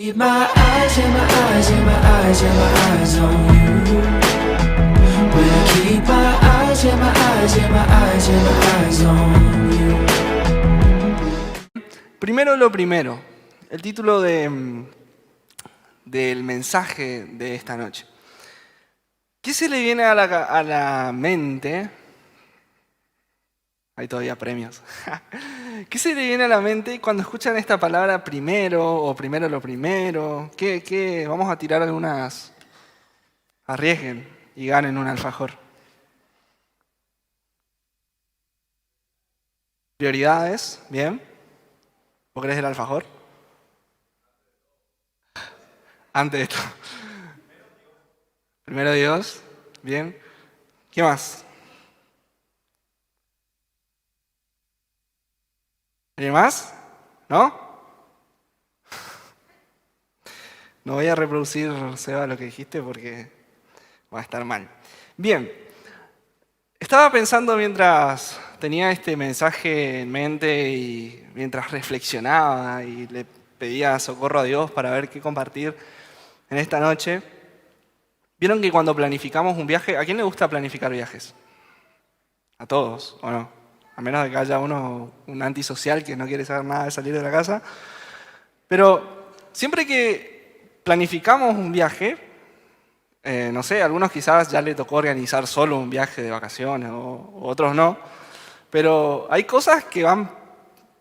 Keep my eyes, yeah, my eyes, yeah, my eyes, yeah, my eyes on you. Will keep my eyes, yeah, my eyes, yeah, my eyes, yeah, my eyes on you. Primero lo primero, el título del mensaje de esta noche. ¿Qué se le viene a la mente? Hay todavía premios. ¿Qué se le viene a la mente cuando escuchan esta palabra primero o primero lo primero? ¿Qué? Vamos a tirar algunas, arriesguen y ganen un alfajor. Prioridades, bien. ¿Vos querés el alfajor? Antes de esto. Primero Dios, bien. ¿Qué más? ¿Alguien más? ¿No? No voy a reproducir, Seba, lo que dijiste porque va a estar mal. Bien, estaba pensando mientras tenía este mensaje en mente y mientras reflexionaba y le pedía socorro a Dios para ver qué compartir en esta noche. ¿Vieron que cuando planificamos un viaje, ¿a quién le gusta planificar viajes? ¿A todos o no? A menos de que haya un antisocial que no quiere saber nada de salir de la casa. Pero siempre que planificamos un viaje, no sé, a algunos quizás ya le tocó organizar solo un viaje de vacaciones o otros no, pero hay cosas que van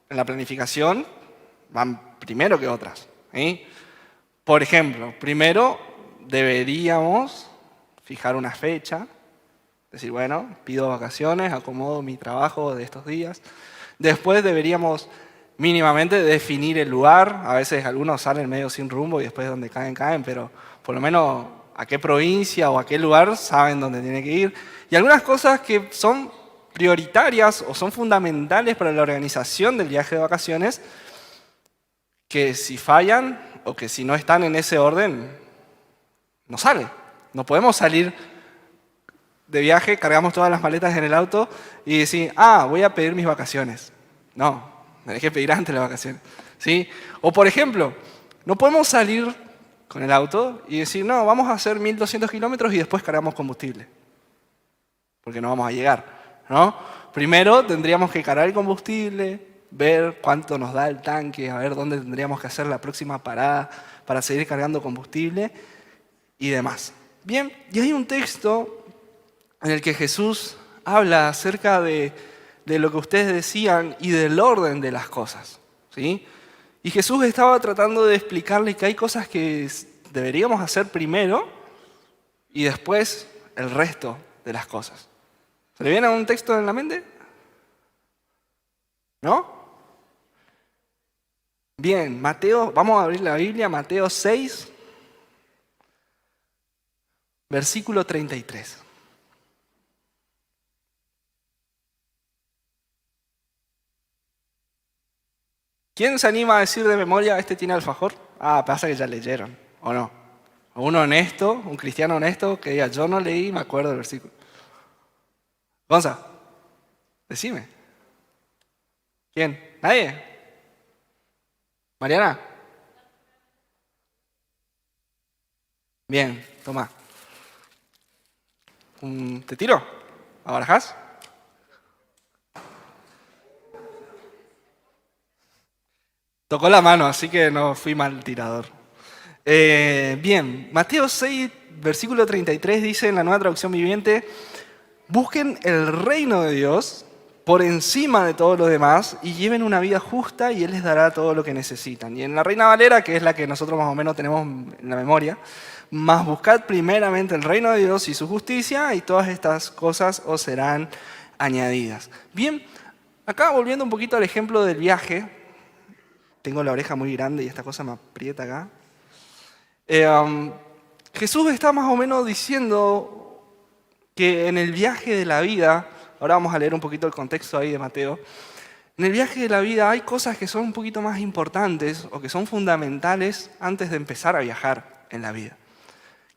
en la planificación, van primero que otras. ¿Sí? Por ejemplo, primero deberíamos fijar una fecha, decir, bueno, pido vacaciones, acomodo mi trabajo de estos días. Después deberíamos mínimamente definir el lugar. A veces algunos salen medio sin rumbo y después donde caen, pero por lo menos a qué provincia o a qué lugar saben dónde tienen que ir. Y algunas cosas que son prioritarias o son fundamentales para la organización del viaje de vacaciones, que si fallan o que si no están en ese orden, no sale. No podemos salir de viaje, cargamos todas las maletas en el auto y decir, voy a pedir mis vacaciones. No, tenés que pedir antes las vacaciones. ¿Sí? O por ejemplo, no podemos salir con el auto y decir, no, vamos a hacer 1200 kilómetros y después cargamos combustible. Porque no vamos a llegar, ¿no? Primero tendríamos que cargar el combustible, ver cuánto nos da el tanque, a ver dónde tendríamos que hacer la próxima parada para seguir cargando combustible y demás. Bien, y hay un texto en el que Jesús habla acerca de lo que ustedes decían y del orden de las cosas. ¿Sí? Y Jesús estaba tratando de explicarle que hay cosas que deberíamos hacer primero y después el resto de las cosas. ¿Se le viene un texto en la mente? ¿No? Bien, Mateo, vamos a abrir la Biblia, Mateo 6, versículo 33. ¿Quién se anima a decir de memoria, este tiene alfajor? Pasa que ya leyeron, ¿o no? O uno honesto, un cristiano honesto, que diga, yo no leí, me acuerdo del versículo. Gonza, decime. ¿Quién? ¿Nadie? ¿Mariana? Bien, toma. ¿Te tiro? ¿Abarajás? Tocó la mano, así que no fui mal tirador. Bien, Mateo 6, versículo 33 dice en la Nueva Traducción Viviente, busquen el reino de Dios por encima de todo lo demás y lleven una vida justa y Él les dará todo lo que necesitan. Y en la Reina Valera, que es la que nosotros más o menos tenemos en la memoria, más buscad primeramente el reino de Dios y su justicia y todas estas cosas os serán añadidas. Bien, acá volviendo un poquito al ejemplo del viaje, tengo la oreja muy grande y esta cosa me aprieta acá. Jesús está más o menos diciendo que en el viaje de la vida, ahora vamos a leer un poquito el contexto ahí de Mateo, en el viaje de la vida hay cosas que son un poquito más importantes o que son fundamentales antes de empezar a viajar en la vida.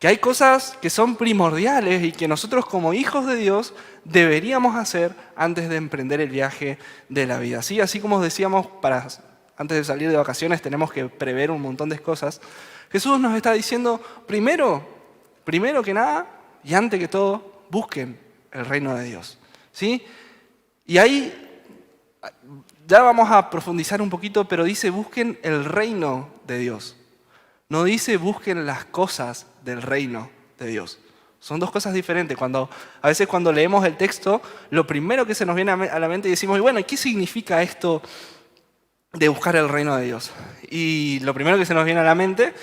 Que hay cosas que son primordiales y que nosotros como hijos de Dios deberíamos hacer antes de emprender el viaje de la vida. ¿Sí? Así como decíamos, antes de salir de vacaciones tenemos que prever un montón de cosas. Jesús nos está diciendo, primero que nada y antes que todo, busquen el reino de Dios. ¿Sí? Y ahí ya vamos a profundizar un poquito, pero dice busquen el reino de Dios. No dice busquen las cosas del reino de Dios. Son dos cosas diferentes. A veces cuando leemos el texto, lo primero que se nos viene a la mente y decimos, bueno, ¿qué significa esto de buscar el reino de Dios? Y lo primero que se nos viene a la mente,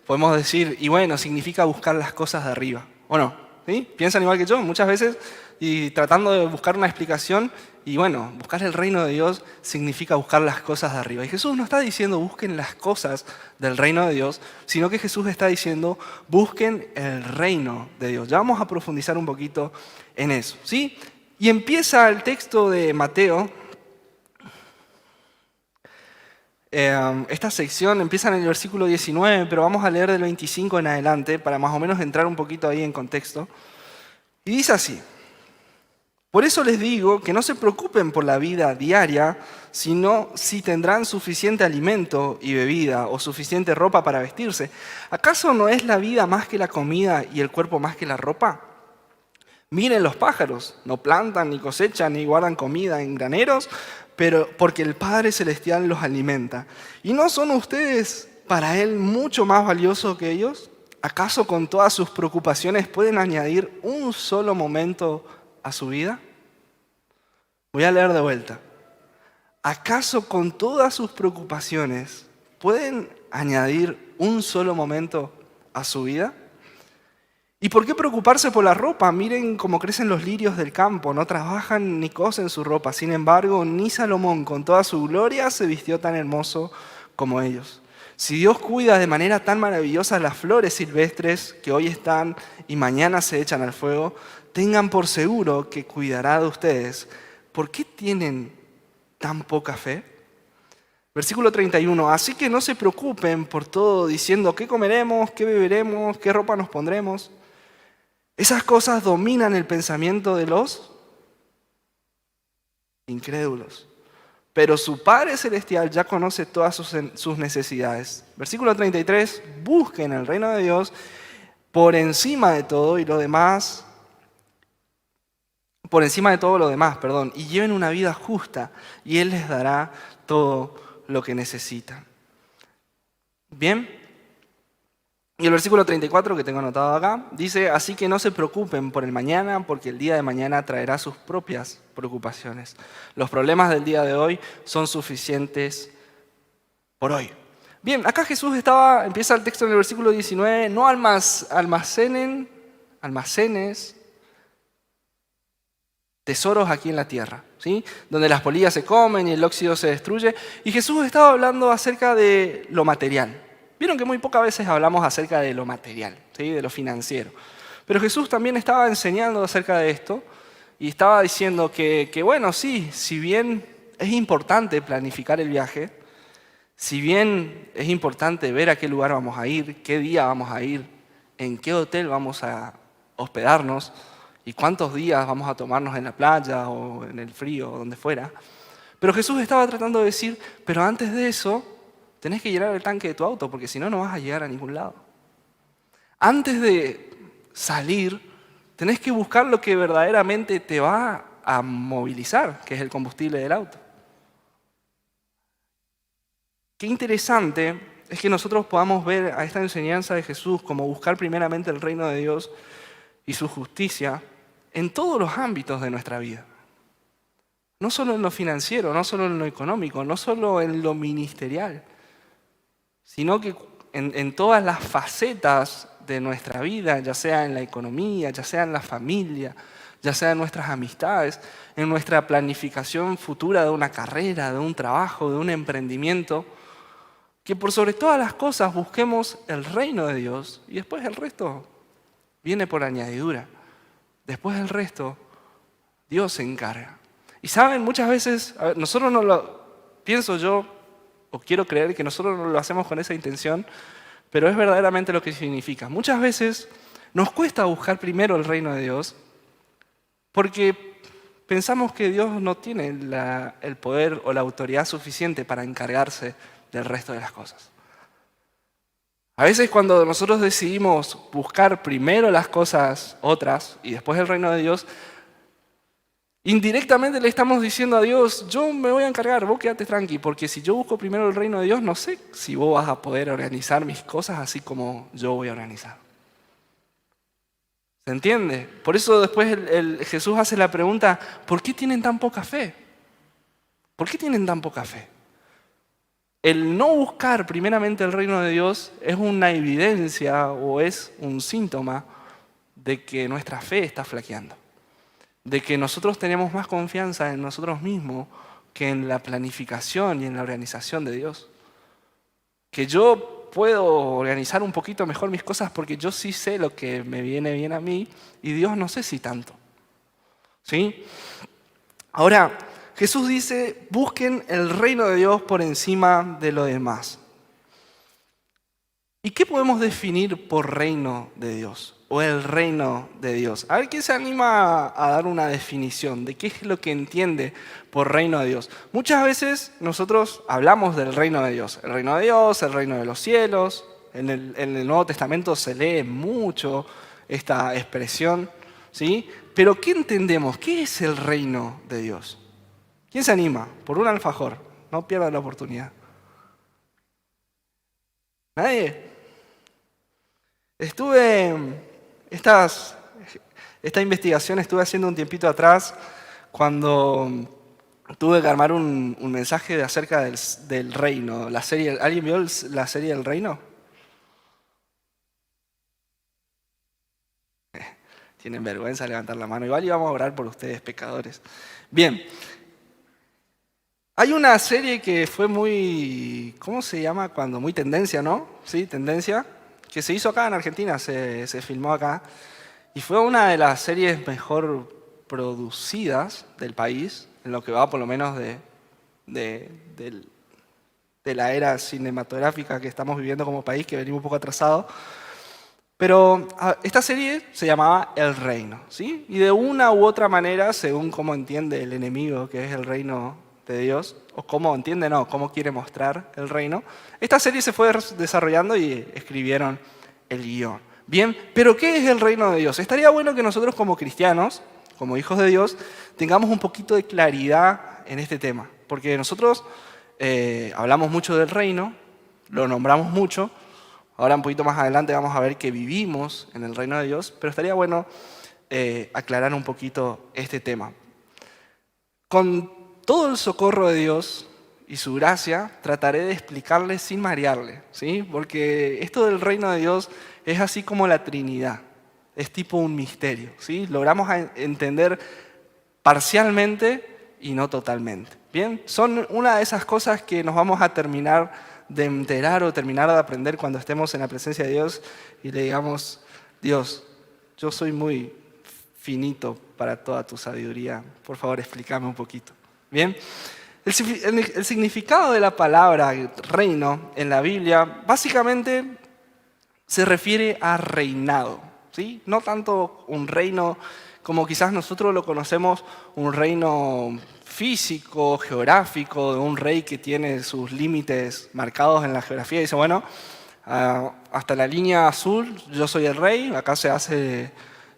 podemos decir, y bueno, significa buscar las cosas de arriba, ¿o no? ¿Sí? Piensan igual que yo muchas veces y tratando de buscar una explicación, y bueno, buscar el reino de Dios significa buscar las cosas de arriba. Y Jesús no está diciendo busquen las cosas del reino de Dios, sino que Jesús está diciendo busquen el reino de Dios. Ya vamos a profundizar un poquito en eso, ¿sí? Y empieza el texto de Mateo. Esta sección empieza en el versículo 19, pero vamos a leer del 25 en adelante para más o menos entrar un poquito ahí en contexto. Y dice así: por eso les digo que no se preocupen por la vida diaria, sino si tendrán suficiente alimento y bebida o suficiente ropa para vestirse. ¿Acaso no es la vida más que la comida y el cuerpo más que la ropa? Miren los pájaros, no plantan, ni cosechan, ni guardan comida en graneros, pero porque el Padre Celestial los alimenta. ¿Y no son ustedes para Él mucho más valiosos que ellos? ¿Acaso con todas sus preocupaciones pueden añadir un solo momento a su vida? Voy a leer de vuelta. ¿Acaso con todas sus preocupaciones pueden añadir un solo momento a su vida? ¿Y por qué preocuparse por la ropa? Miren cómo crecen los lirios del campo, no trabajan ni cosen su ropa. Sin embargo, ni Salomón con toda su gloria se vistió tan hermoso como ellos. Si Dios cuida de manera tan maravillosa las flores silvestres que hoy están y mañana se echan al fuego, tengan por seguro que cuidará de ustedes. ¿Por qué tienen tan poca fe? Versículo 31. Así que no se preocupen por todo diciendo qué comeremos, qué beberemos, qué ropa nos pondremos. Esas cosas dominan el pensamiento de los incrédulos. Pero su Padre Celestial ya conoce todas sus necesidades. Versículo 33. Busquen el reino de Dios por encima de todo y lo demás. Por encima de todo lo demás, y lleven una vida justa y Él les dará todo lo que necesitan. Bien, y el versículo 34 que tengo anotado acá, dice, así que no se preocupen por el mañana, porque el día de mañana traerá sus propias preocupaciones. Los problemas del día de hoy son suficientes por hoy. Bien, acá Jesús empieza el texto en el versículo 19, no almacenes tesoros aquí en la tierra, ¿sí? Donde las polillas se comen y el óxido se destruye. Y Jesús estaba hablando acerca de lo material. Vieron que muy pocas veces hablamos acerca de lo material, ¿sí? De lo financiero. Pero Jesús también estaba enseñando acerca de esto y estaba diciendo que bueno, sí, si bien es importante planificar el viaje, si bien es importante ver a qué lugar vamos a ir, qué día vamos a ir, en qué hotel vamos a hospedarnos, y cuántos días vamos a tomarnos en la playa o en el frío o donde fuera. Pero Jesús estaba tratando de decir, pero antes de eso, tenés que llenar el tanque de tu auto, porque si no, no vas a llegar a ningún lado. Antes de salir, tenés que buscar lo que verdaderamente te va a movilizar, que es el combustible del auto. Qué interesante es que nosotros podamos ver a esta enseñanza de Jesús como buscar primeramente el reino de Dios y su justicia en todos los ámbitos de nuestra vida. No solo en lo financiero, no solo en lo económico, no solo en lo ministerial, sino que en todas las facetas de nuestra vida, ya sea en la economía, ya sea en la familia, ya sea en nuestras amistades, en nuestra planificación futura de una carrera, de un trabajo, de un emprendimiento, que por sobre todas las cosas busquemos el reino de Dios y después el resto viene por añadidura. Después del resto, Dios se encarga. Y saben, muchas veces, nosotros no lo, pienso yo, o quiero creer que nosotros no lo hacemos con esa intención, pero es verdaderamente lo que significa. Muchas veces nos cuesta buscar primero el reino de Dios, porque pensamos que Dios no tiene el poder o la autoridad suficiente para encargarse del resto de las cosas. A veces cuando nosotros decidimos buscar primero las cosas otras y después el reino de Dios, indirectamente le estamos diciendo a Dios, yo me voy a encargar, vos quédate tranqui, porque si yo busco primero el reino de Dios, no sé si vos vas a poder organizar mis cosas así como yo voy a organizar. ¿Se entiende? Por eso después Jesús hace la pregunta, ¿por qué tienen tan poca fe? ¿Por qué tienen tan poca fe? El no buscar primeramente el reino de Dios es una evidencia o es un síntoma de que nuestra fe está flaqueando. De que nosotros tenemos más confianza en nosotros mismos que en la planificación y en la organización de Dios. Que yo puedo organizar un poquito mejor mis cosas porque yo sí sé lo que me viene bien a mí y Dios no sé si tanto. ¿Sí? Ahora, Jesús dice, busquen el reino de Dios por encima de lo demás. ¿Y qué podemos definir por reino de Dios? O el reino de Dios. A ver, ¿quién se anima a dar una definición de qué es lo que entiende por reino de Dios? Muchas veces nosotros hablamos del reino de Dios. El reino de Dios, el reino de los cielos. En el Nuevo Testamento se lee mucho esta expresión, ¿sí? Pero ¿qué entendemos? ¿Qué es el reino de Dios? ¿Quién se anima? Por un alfajor. No pierdan la oportunidad. ¿Nadie? Esta investigación estuve haciendo un tiempito atrás cuando tuve que armar un mensaje acerca del reino. La serie, ¿alguien vio la serie del reino? Tienen vergüenza de levantar la mano. Igual íbamos a orar por ustedes, pecadores. Bien. Hay una serie que fue muy, ¿cómo se llama? Cuando muy tendencia, ¿no? Sí, tendencia. Que se hizo acá en Argentina, se filmó acá. Y fue una de las series mejor producidas del país, en lo que va por lo menos de la era cinematográfica que estamos viviendo como país, que venimos un poco atrasados. Pero esta serie se llamaba El Reino, ¿sí? Y de una u otra manera, según cómo entiende el enemigo, que es el reino de Dios, o cómo entiende, no, cómo quiere mostrar el reino, esta serie se fue desarrollando y escribieron el guión. Bien, pero ¿qué es el reino de Dios? Estaría bueno que nosotros como cristianos, como hijos de Dios, tengamos un poquito de claridad en este tema, porque nosotros hablamos mucho del reino, lo nombramos mucho, ahora un poquito más adelante vamos a ver que vivimos en el reino de Dios, pero estaría bueno aclarar un poquito este tema. Con todo el socorro de Dios y su gracia, trataré de explicarle sin marearle, ¿sí? Porque esto del reino de Dios es así como la Trinidad, es tipo un misterio, ¿sí? Logramos entender parcialmente y no totalmente, ¿bien? Son una de esas cosas que nos vamos a terminar de enterar o terminar de aprender cuando estemos en la presencia de Dios y le digamos, Dios, yo soy muy finito para toda tu sabiduría, por favor explícame un poquito. Bien, el significado de la palabra reino en la Biblia básicamente se refiere a reinado, ¿sí? No tanto un reino como quizás nosotros lo conocemos, un reino físico, geográfico, de un rey que tiene sus límites marcados en la geografía y dice, bueno, hasta la línea azul yo soy el rey, acá se hace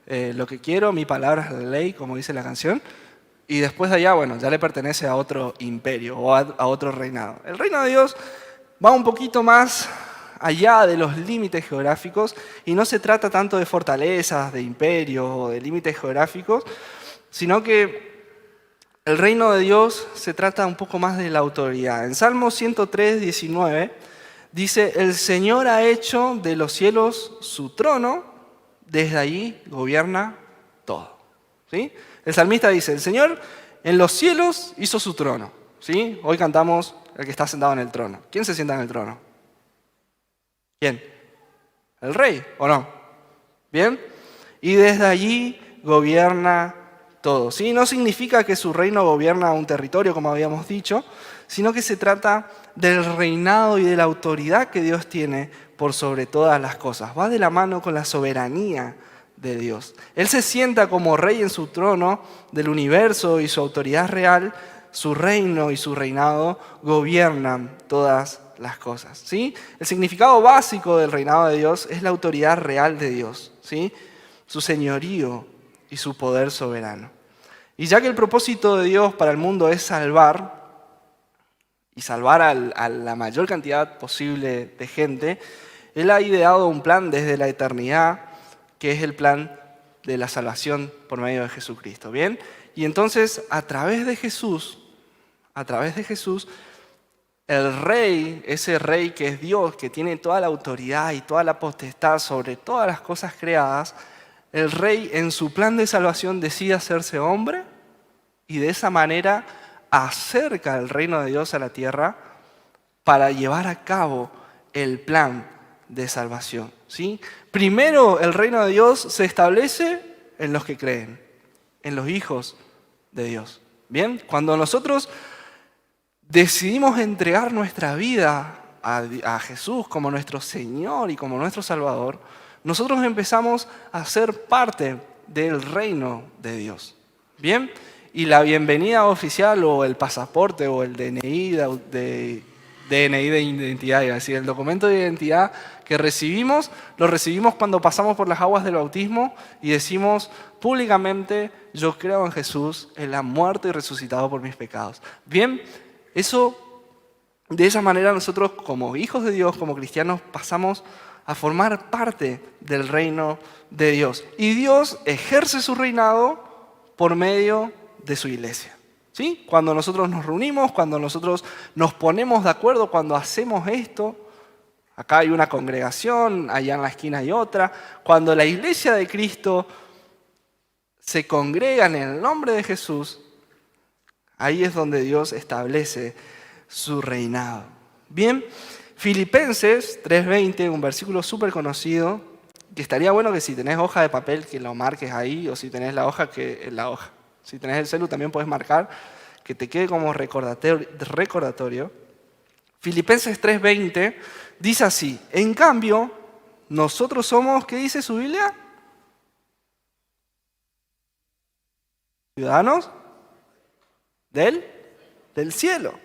lo que quiero, mi palabra es la ley, como dice la canción. Y después de allá, bueno, ya le pertenece a otro imperio o a otro reinado. El reino de Dios va un poquito más allá de los límites geográficos y no se trata tanto de fortalezas, de imperios o de límites geográficos, sino que el reino de Dios se trata un poco más de la autoridad. En Salmo 103, 19 dice, el Señor ha hecho de los cielos su trono, desde allí gobierna todo. ¿Sí? El salmista dice, el Señor en los cielos hizo su trono. ¿Sí? Hoy cantamos el que está sentado en el trono. ¿Quién se sienta en el trono? ¿Quién? ¿El rey o no? ¿Bien? Y desde allí gobierna todo. ¿Sí? No significa que su reino gobierna un territorio, como habíamos dicho, sino que se trata del reinado y de la autoridad que Dios tiene por sobre todas las cosas. Va de la mano con la soberanía de Dios. Él se sienta como rey en su trono del universo y su autoridad real, su reino y su reinado gobiernan todas las cosas, ¿sí? El significado básico del reinado de Dios es la autoridad real de Dios, ¿sí? Su señorío y su poder soberano. Y ya que el propósito de Dios para el mundo es salvar, y salvar a la mayor cantidad posible de gente, Él ha ideado un plan desde la eternidad, que es el plan de la salvación por medio de Jesucristo, ¿bien? Y entonces, a través de Jesús, el rey, ese rey que es Dios, que tiene toda la autoridad y toda la potestad sobre todas las cosas creadas, el rey en su plan de salvación decide hacerse hombre y de esa manera acerca el reino de Dios a la tierra para llevar a cabo el plan de salvación, ¿sí? Primero el reino de Dios se establece en los que creen, en los hijos de Dios. Bien, cuando nosotros decidimos entregar nuestra vida a Jesús como nuestro Señor y como nuestro Salvador, nosotros empezamos a ser parte del reino de Dios. Bien, y la bienvenida oficial o el pasaporte o el DNI de identidad, es decir, el documento de identidad que recibimos, lo recibimos cuando pasamos por las aguas del bautismo y decimos públicamente: yo creo en Jesús, Él ha muerto y resucitado por mis pecados. Bien, de esa manera nosotros como hijos de Dios, como cristianos, pasamos a formar parte del reino de Dios. Y Dios ejerce su reinado por medio de su iglesia. ¿Sí? Cuando nosotros nos reunimos, cuando nosotros nos ponemos de acuerdo, cuando hacemos esto, acá hay una congregación, allá en la esquina hay otra, cuando la iglesia de Cristo se congrega en el nombre de Jesús, ahí es donde Dios establece su reinado. Bien, Filipenses 3:20, un versículo súper conocido, que estaría bueno que si tenés hoja de papel que lo marques ahí, o si tenés la hoja, que la hoja. Si tenés el celu también puedes marcar, que te quede como recordatorio. Filipenses 3:20 dice así: en cambio, nosotros somos, ¿qué dice su Biblia? Ciudadanos del cielo,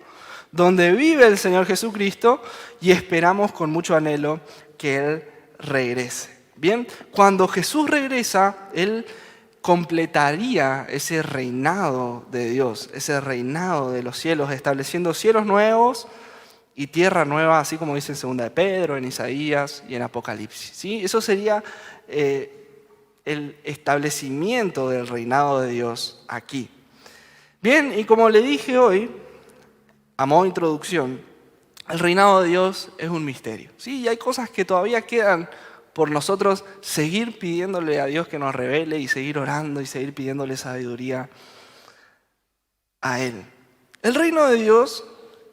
donde vive el Señor Jesucristo y esperamos con mucho anhelo que Él regrese. Bien, cuando Jesús regresa, Él completaría ese reinado de Dios, ese reinado de los cielos, estableciendo cielos nuevos y tierra nueva, así como dice en 2 de Pedro, en Isaías y en Apocalipsis. ¿Sí? Eso sería el establecimiento del reinado de Dios aquí. Bien, y como le dije hoy, a modo de introducción, el reinado de Dios es un misterio. ¿Sí? Y hay cosas que todavía quedan por nosotros seguir pidiéndole a Dios que nos revele y seguir orando y seguir pidiéndole sabiduría a Él. El reino de Dios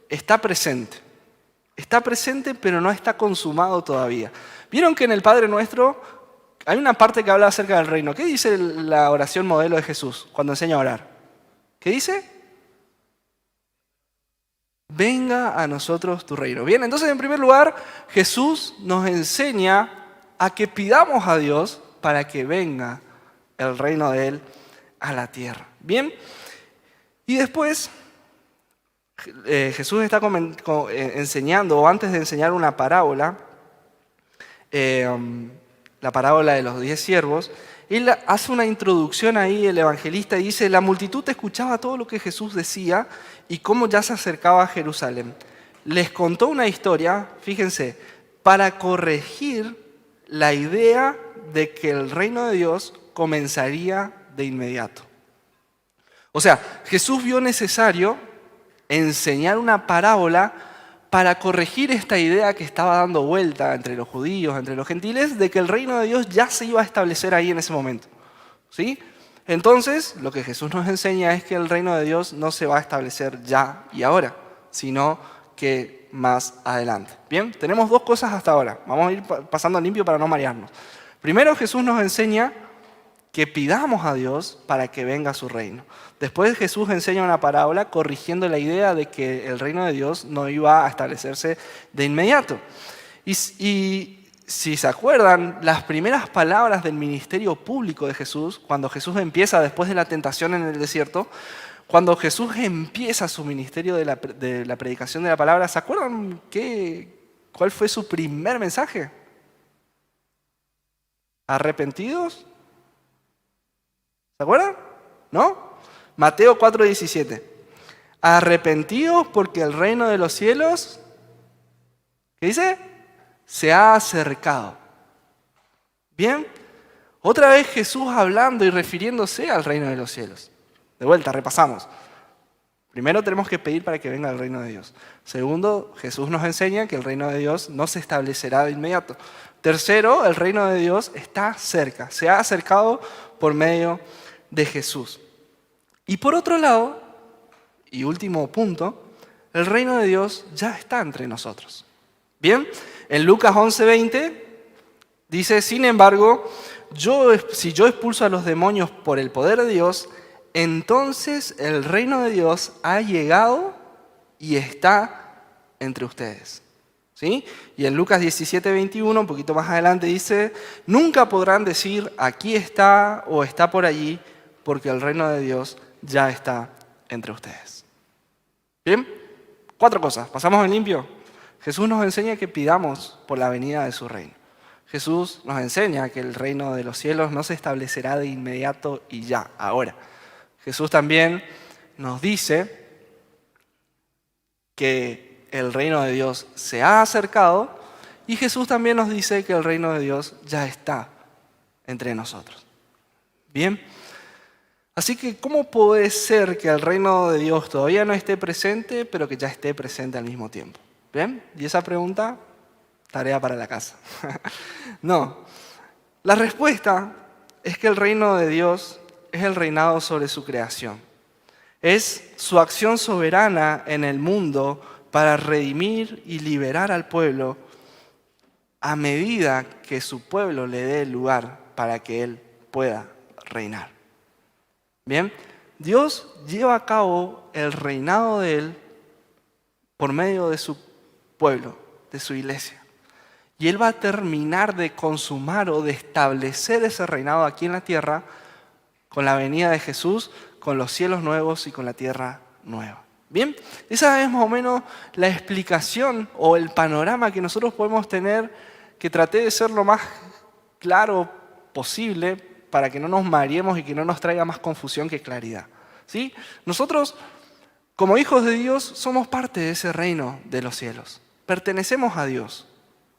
está presente pero no está consumado todavía. ¿Vieron que en el Padre Nuestro hay una parte que habla acerca del reino? ¿Qué dice la oración modelo de Jesús cuando enseña a orar? ¿Qué dice? Venga a nosotros tu reino. Bien, entonces en primer lugar Jesús nos enseña a que pidamos a Dios para que venga el reino de Él a la tierra. Bien, y después Jesús está enseñando, o antes de enseñar una parábola, la parábola de los 10 siervos, Él hace una introducción ahí, el evangelista, y dice: la multitud escuchaba todo lo que Jesús decía y cómo ya se acercaba a Jerusalén. Les contó una historia, fíjense, para corregir la idea de que el reino de Dios comenzaría de inmediato. O sea, Jesús vio necesario enseñar una parábola para corregir esta idea que estaba dando vuelta entre los judíos, entre los gentiles, de que el reino de Dios ya se iba a establecer ahí en ese momento. ¿Sí? Entonces, lo que Jesús nos enseña es que el reino de Dios no se va a establecer ya y ahora, sino que más adelante. Bien, tenemos dos cosas hasta ahora. Vamos a ir pasando limpio para no marearnos. Primero, Jesús nos enseña que pidamos a Dios para que venga su reino. Después Jesús enseña una parábola corrigiendo la idea de que el reino de Dios no iba a establecerse de inmediato. Y si se acuerdan, las primeras palabras del ministerio público de Jesús, cuando Jesús empieza después de la tentación en el desierto, cuando Jesús empieza su ministerio de la predicación de la palabra, ¿se acuerdan cuál fue su primer mensaje? ¿Arrepentidos? ¿Se acuerdan? ¿No? Mateo 4:17. Arrepentidos porque el reino de los cielos, ¿qué dice? Se ha acercado. Bien, otra vez Jesús hablando y refiriéndose al reino de los cielos. De vuelta, repasamos. Primero tenemos que pedir para que venga el reino de Dios. Segundo, Jesús nos enseña que el reino de Dios no se establecerá de inmediato. Tercero, el reino de Dios está cerca, se ha acercado por medio de Jesús. Y por otro lado, y último punto, el reino de Dios ya está entre nosotros. Bien, en Lucas 11:20 dice, sin embargo, si yo expulso a los demonios por el poder de Dios, entonces el reino de Dios ha llegado y está entre ustedes. ¿Sí? Y en Lucas 17:21, un poquito más adelante, dice, nunca podrán decir, aquí está o está por allí, porque el reino de Dios ya está entre ustedes. Bien, 4 cosas. ¿Pasamos en limpio? Jesús nos enseña que pidamos por la venida de su reino. Jesús nos enseña que el reino de los cielos no se establecerá de inmediato y ya, ahora. Jesús también nos dice que el reino de Dios se ha acercado y Jesús también nos dice que el reino de Dios ya está entre nosotros. Bien, así que ¿cómo puede ser que el reino de Dios todavía no esté presente, pero que ya esté presente al mismo tiempo? Bien, y esa pregunta, tarea para la casa. No, la respuesta es que el reino de Dios es el reinado sobre su creación. Es su acción soberana en el mundo para redimir y liberar al pueblo a medida que su pueblo le dé el lugar para que él pueda reinar. Bien, Dios lleva a cabo el reinado de él por medio de su pueblo, de su iglesia. Y él va a terminar de consumar o de establecer ese reinado aquí en la tierra con la venida de Jesús, con los cielos nuevos y con la tierra nueva. Bien, esa es más o menos la explicación o el panorama que nosotros podemos tener, que traté de ser lo más claro posible para que no nos mareemos y que no nos traiga más confusión que claridad. ¿Sí? Nosotros, como hijos de Dios, somos parte de ese reino de los cielos. Pertenecemos a Dios.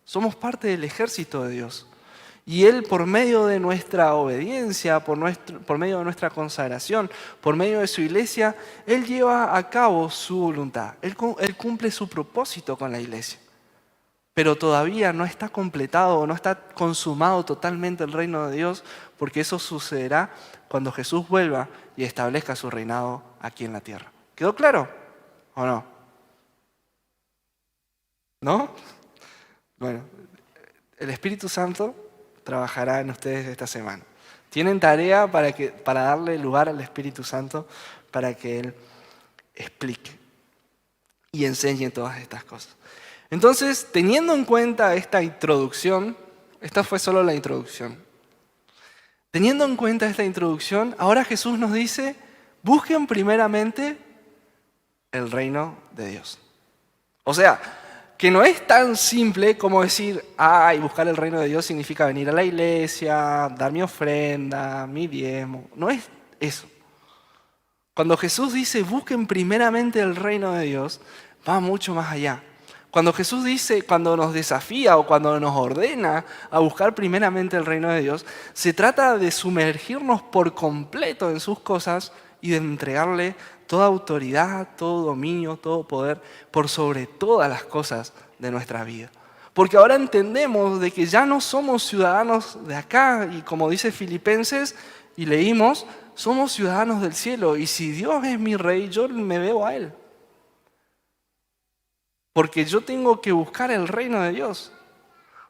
Somos parte del ejército de Dios. Y Él, por medio de nuestra obediencia, por medio de nuestra consagración, por medio de su iglesia, Él lleva a cabo su voluntad. Él cumple su propósito con la iglesia. Pero todavía no está completado, no está consumado totalmente el reino de Dios, porque eso sucederá cuando Jesús vuelva y establezca su reinado aquí en la tierra. ¿Quedó claro o no? ¿No? Bueno, el Espíritu Santo trabajará en ustedes esta semana. Tienen tarea para darle lugar al Espíritu Santo para que Él explique y enseñe todas estas cosas. Entonces, teniendo en cuenta esta introducción, esta fue solo la introducción. Teniendo en cuenta esta introducción, ahora Jesús nos dice, busquen primeramente el reino de Dios. O sea, que no es tan simple como decir, buscar el reino de Dios significa venir a la iglesia, dar mi ofrenda, mi diezmo. No es eso. Cuando Jesús dice, busquen primeramente el reino de Dios, va mucho más allá. Cuando Jesús dice, cuando nos desafía o cuando nos ordena a buscar primeramente el reino de Dios, se trata de sumergirnos por completo en sus cosas y de entregarle toda autoridad, todo dominio, todo poder por sobre todas las cosas de nuestra vida. Porque ahora entendemos de que ya no somos ciudadanos de acá y como dice Filipenses y leímos, somos ciudadanos del cielo y si Dios es mi rey, yo me debo a Él. Porque yo tengo que buscar el reino de Dios.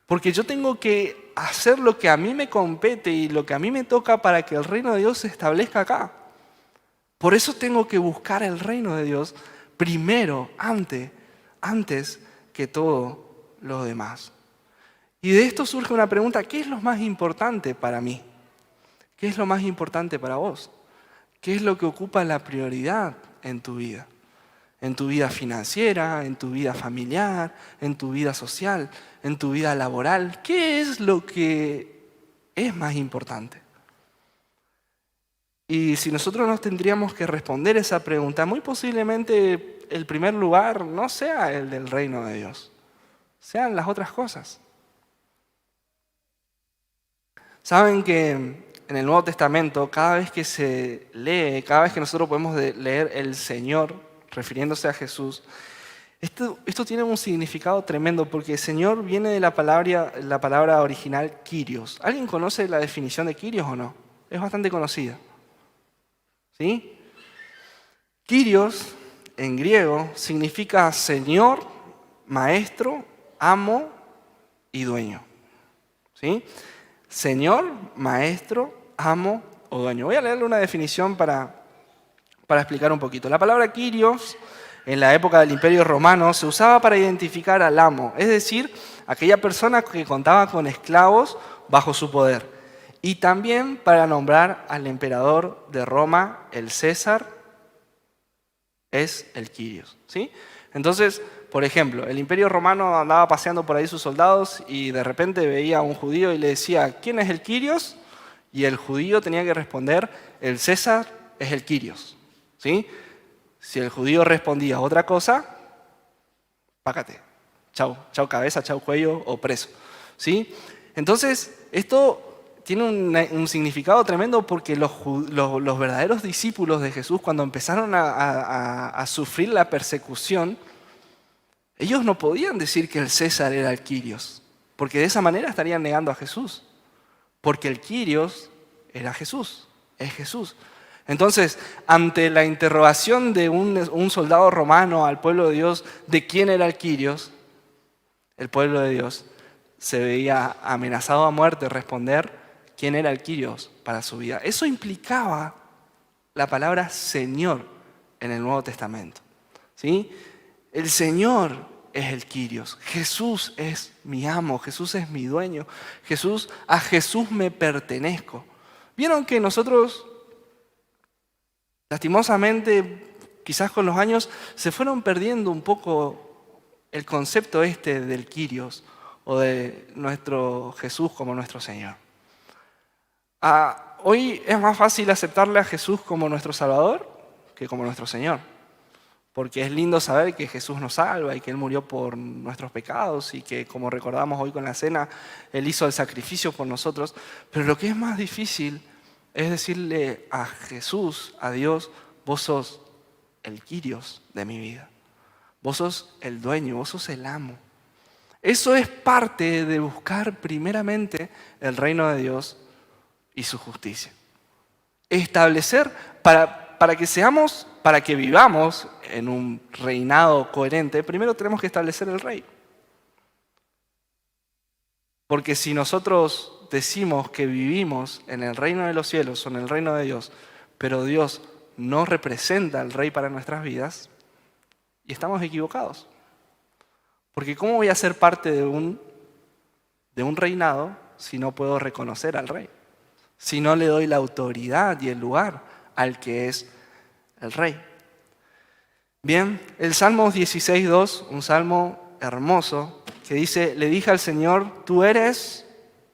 Porque yo tengo que hacer lo que a mí me compete y lo que a mí me toca para que el reino de Dios se establezca acá. Por eso tengo que buscar el reino de Dios primero, antes que todo lo demás. Y de esto surge una pregunta: ¿qué es lo más importante para mí? ¿Qué es lo más importante para vos? ¿Qué es lo que ocupa la prioridad en tu vida? En tu vida financiera, en tu vida familiar, en tu vida social, en tu vida laboral. ¿Qué es lo que es más importante? Y si nosotros nos tendríamos que responder esa pregunta, muy posiblemente el primer lugar no sea el del reino de Dios, sean las otras cosas. Saben que en el Nuevo Testamento, cada vez que se lee, cada vez que nosotros podemos leer el Señor, refiriéndose a Jesús, esto tiene un significado tremendo, porque Señor viene de la palabra original Kyrios. ¿Alguien conoce la definición de Kyrios o no? Es bastante conocida. ¿Sí? Kyrios, en griego, significa Señor, Maestro, Amo y Dueño. ¿Sí? Señor, Maestro, Amo o Dueño. Voy a leerle una definición para explicar un poquito. La palabra Kyrios, en la época del Imperio Romano, se usaba para identificar al amo, es decir, aquella persona que contaba con esclavos bajo su poder. Y también para nombrar al emperador de Roma, el César, es el Kyrios. ¿Sí? Entonces, por ejemplo, el Imperio Romano andaba paseando por ahí sus soldados y de repente veía a un judío y le decía: ¿quién es el Kyrios? Y el judío tenía que responder: el César es el Kyrios. ¿Sí? Si el judío respondía otra cosa, págate. Chau, chau cabeza, chau cuello o preso. ¿Sí? Entonces, esto tiene un significado tremendo, porque los verdaderos discípulos de Jesús, cuando empezaron a sufrir la persecución, ellos no podían decir que el César era el Kyrios, porque de esa manera estarían negando a Jesús, porque el Kyrios era Jesús, es Jesús. Entonces, ante la interrogación de un soldado romano al pueblo de Dios de quién era el Kyrios, el pueblo de Dios se veía amenazado a muerte responder quién era el Kyrios para su vida. Eso implicaba la palabra Señor en el Nuevo Testamento. ¿Sí? El Señor es el Kyrios. Jesús es mi amo, Jesús es mi dueño. A Jesús me pertenezco. ¿Vieron que nosotros, lastimosamente, quizás con los años, se fueron perdiendo un poco el concepto del Kyrios o de nuestro Jesús como nuestro Señor? Hoy es más fácil aceptarle a Jesús como nuestro Salvador que como nuestro Señor, porque es lindo saber que Jesús nos salva y que Él murió por nuestros pecados y que, como recordamos hoy con la cena, Él hizo el sacrificio por nosotros. Pero lo que es más difícil es decirle a Jesús, a Dios: vos sos el Kyrios de mi vida, vos sos el dueño, vos sos el amo. Eso es parte de buscar primeramente el reino de Dios y su justicia. Establecer para que vivamos en un reinado coherente, primero tenemos que establecer el rey. Porque si nosotros decimos que vivimos en el reino de los cielos o en el reino de Dios, pero Dios no representa al rey para nuestras vidas, y estamos equivocados. Porque ¿cómo voy a ser parte de un reinado si no puedo reconocer al rey? Si no le doy la autoridad y el lugar al que es el rey. Bien, el Salmo 16:2, un salmo hermoso, que dice: le dije al Señor, tú eres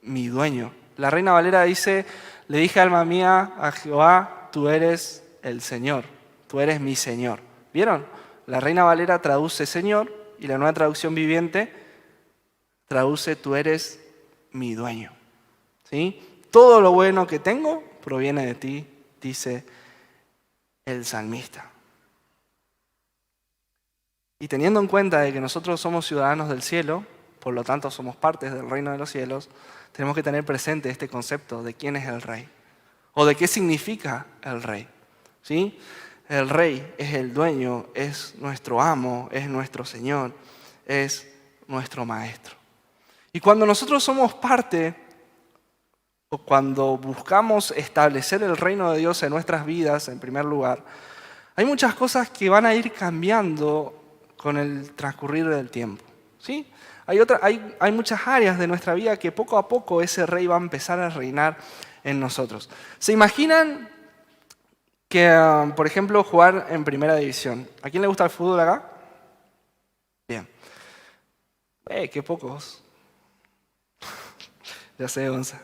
mi dueño. La Reina Valera dice: le dije, alma mía, a Jehová, tú eres el Señor, tú eres mi Señor. ¿Vieron? La Reina Valera traduce Señor y la Nueva Traducción Viviente traduce: tú eres mi dueño. ¿Sí? Todo lo bueno que tengo proviene de ti, dice el salmista. Y teniendo en cuenta de que nosotros somos ciudadanos del cielo, por lo tanto somos partes del reino de los cielos, tenemos que tener presente este concepto de quién es el rey o de qué significa el rey. ¿Sí? El rey es el dueño, es nuestro amo, es nuestro Señor, es nuestro maestro. Y cuando nosotros somos parte, o cuando buscamos establecer el reino de Dios en nuestras vidas, en primer lugar, hay muchas cosas que van a ir cambiando con el transcurrir del tiempo. ¿Sí? Hay muchas áreas de nuestra vida que poco a poco ese rey va a empezar a reinar en nosotros. ¿Se imaginan que, por ejemplo, jugar en primera división? ¿A quién le gusta el fútbol acá? Bien. Qué pocos. Ya sé, Gonza.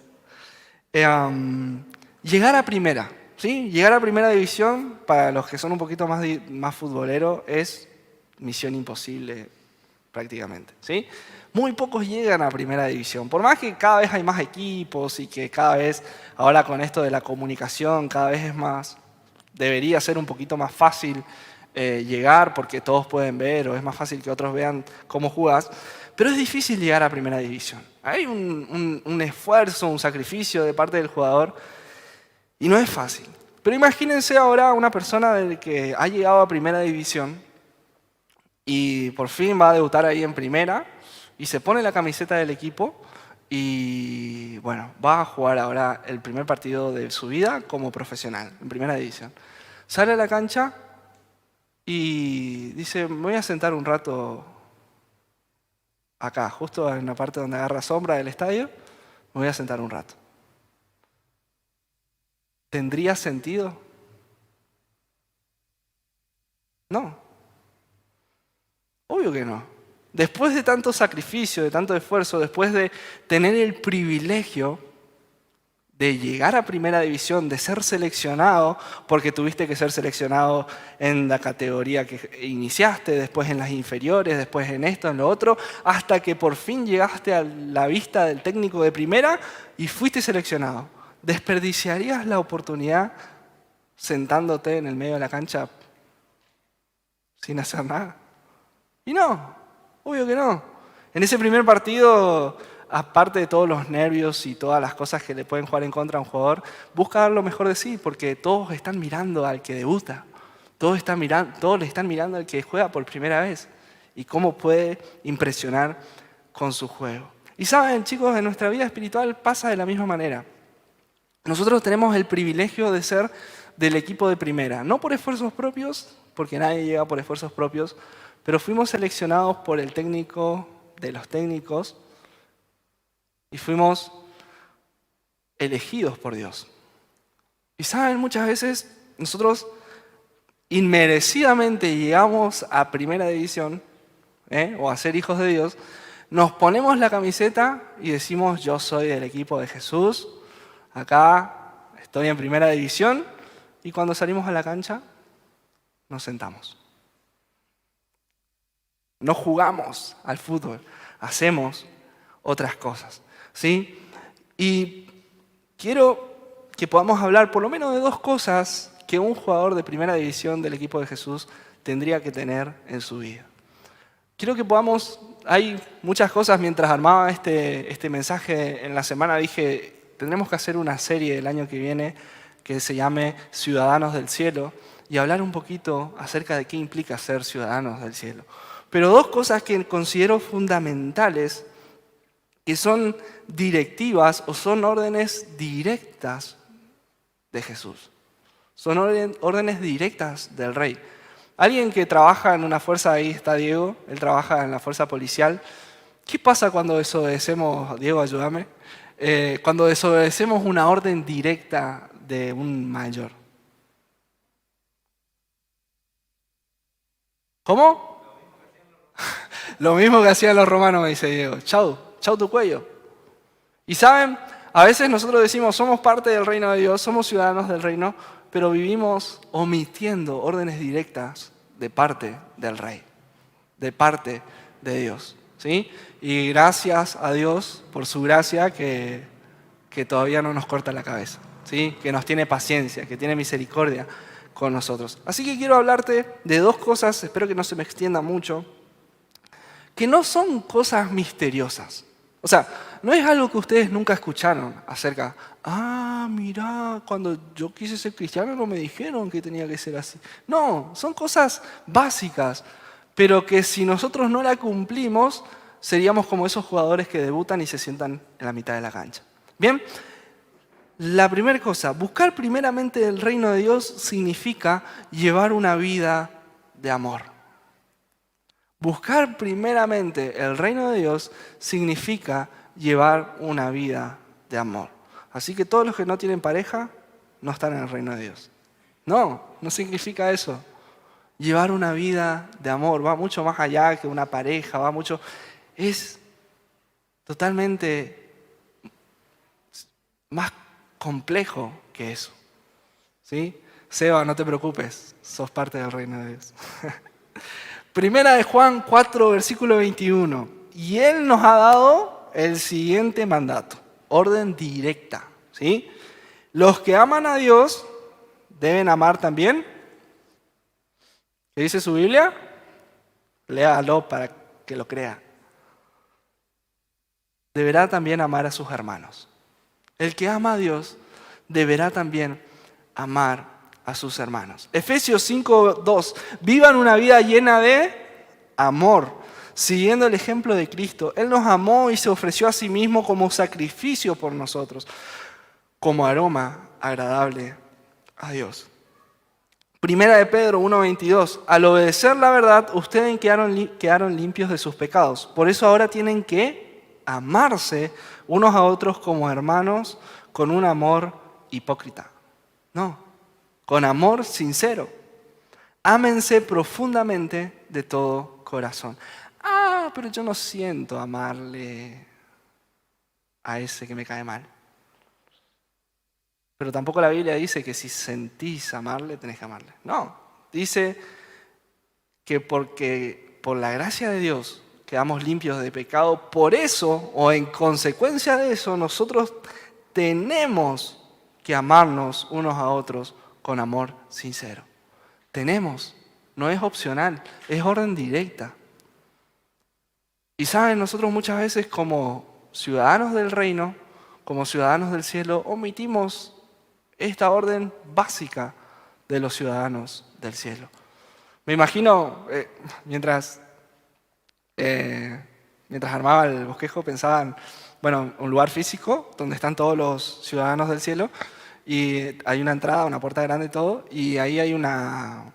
Llegar a primera, ¿sí? Llegar a primera división, para los que son un poquito más futboleros, es misión imposible prácticamente, ¿sí? Muy pocos llegan a primera división. Por más que cada vez hay más equipos y que cada vez, ahora con esto de la comunicación, cada vez es más, debería ser un poquito más fácil llegar porque todos pueden ver o es más fácil que otros vean cómo jugás. Pero es difícil llegar a primera división. Hay un esfuerzo, un sacrificio de parte del jugador y no es fácil. Pero imagínense ahora una persona que ha llegado a primera división y por fin va a debutar ahí en primera y se pone la camiseta del equipo y bueno, va a jugar ahora el primer partido de su vida como profesional en primera división. Sale a la cancha y dice, me voy a sentar un rato acá, justo en la parte donde agarra sombra del estadio, me voy a sentar un rato. ¿Tendría sentido? No. Obvio que no. Después de tanto sacrificio, de tanto esfuerzo, después de tener el privilegio de llegar a primera división, de ser seleccionado, porque tuviste que ser seleccionado en la categoría que iniciaste, después en las inferiores, después en esto, en lo otro, hasta que por fin llegaste a la vista del técnico de primera y fuiste seleccionado. ¿Desperdiciarías la oportunidad sentándote en el medio de la cancha sin hacer nada? Y no, obvio que no. En ese primer partido, aparte de todos los nervios y todas las cosas que le pueden jugar en contra a un jugador, busca dar lo mejor de sí, porque todos están mirando al que debuta. Todos le están mirando al que juega por primera vez y cómo puede impresionar con su juego. Y saben, chicos, en nuestra vida espiritual pasa de la misma manera. Nosotros tenemos el privilegio de ser del equipo de primera, no por esfuerzos propios, porque nadie llega por esfuerzos propios, pero fuimos seleccionados por el técnico de los técnicos y fuimos elegidos por Dios. Y saben, muchas veces nosotros inmerecidamente llegamos a primera división, o a ser hijos de Dios, nos ponemos la camiseta y decimos, yo soy del equipo de Jesús, acá estoy en primera división, y cuando salimos a la cancha, nos sentamos. No jugamos al fútbol, hacemos otras cosas, ¿sí? Y quiero que podamos hablar por lo menos de dos cosas que un jugador de primera división del equipo de Jesús tendría que tener en su vida. Quiero que podamos, hay muchas cosas, mientras armaba este mensaje en la semana dije, tendremos que hacer una serie el año que viene que se llame Ciudadanos del Cielo y hablar un poquito acerca de qué implica ser ciudadanos del cielo. Pero dos cosas que considero fundamentales, que son directivas o son órdenes directas de Jesús. Son órdenes directas del Rey. Alguien que trabaja en una fuerza, ahí está Diego, él trabaja en la fuerza policial. ¿Qué pasa cuando desobedecemos, Diego, ayúdame? Cuando desobedecemos una orden directa de un mayor? ¿Cómo? Lo mismo que hacían los romanos, me dice Diego. Chau tu cuello. Y saben, a veces nosotros decimos, somos parte del reino de Dios, somos ciudadanos del reino, pero vivimos omitiendo órdenes directas de parte del Rey, de parte de Dios, ¿sí? Y gracias a Dios por su gracia que todavía no nos corta la cabeza, ¿sí? Que nos tiene paciencia, que tiene misericordia con nosotros. Así que quiero hablarte de dos cosas, espero que no se me extienda mucho, que no son cosas misteriosas. O sea, no es algo que ustedes nunca escucharon acerca, mirá, cuando yo quise ser cristiano no me dijeron que tenía que ser así. No, son cosas básicas, pero que si nosotros no la cumplimos, seríamos como esos jugadores que debutan y se sientan en la mitad de la cancha. Bien, la primera cosa, buscar primeramente el reino de Dios significa llevar una vida de amor. Buscar primeramente el reino de Dios significa llevar una vida de amor. Así que todos los que no tienen pareja no están en el reino de Dios. No significa eso. Llevar una vida de amor va mucho más allá que una pareja, es totalmente más complejo que eso. ¿Sí? Seba, no te preocupes, sos parte del reino de Dios. Primera de Juan 4, versículo 21. Y Él nos ha dado el siguiente mandato, orden directa. ¿Sí? Los que aman a Dios deben amar también. ¿Qué dice su Biblia? Léalo para que lo crea. Deberá también amar a sus hermanos. El que ama a Dios deberá también amar a sus hermanos. Efesios 5:2. Vivan una vida llena de amor, siguiendo el ejemplo de Cristo. Él nos amó y se ofreció a sí mismo como sacrificio por nosotros, como aroma agradable a Dios. Primera de Pedro 1:22. Al obedecer la verdad, ustedes quedaron limpios de sus pecados. Por eso ahora tienen que amarse unos a otros como hermanos con un amor hipócrita. No, con amor sincero. Ámense profundamente de todo corazón. Pero yo no siento amarle a ese que me cae mal. Pero tampoco la Biblia dice que si sentís amarle, tenés que amarle. No, dice que porque por la gracia de Dios quedamos limpios de pecado, por eso o en consecuencia de eso nosotros tenemos que amarnos unos a otros con amor sincero. Tenemos, no es opcional, es orden directa. Y saben, nosotros muchas veces como ciudadanos del reino, como ciudadanos del cielo, omitimos esta orden básica de los ciudadanos del cielo. Me imagino, mientras armaba el bosquejo, pensaba en un lugar físico donde están todos los ciudadanos del cielo y hay una entrada, una puerta grande y todo, y ahí hay una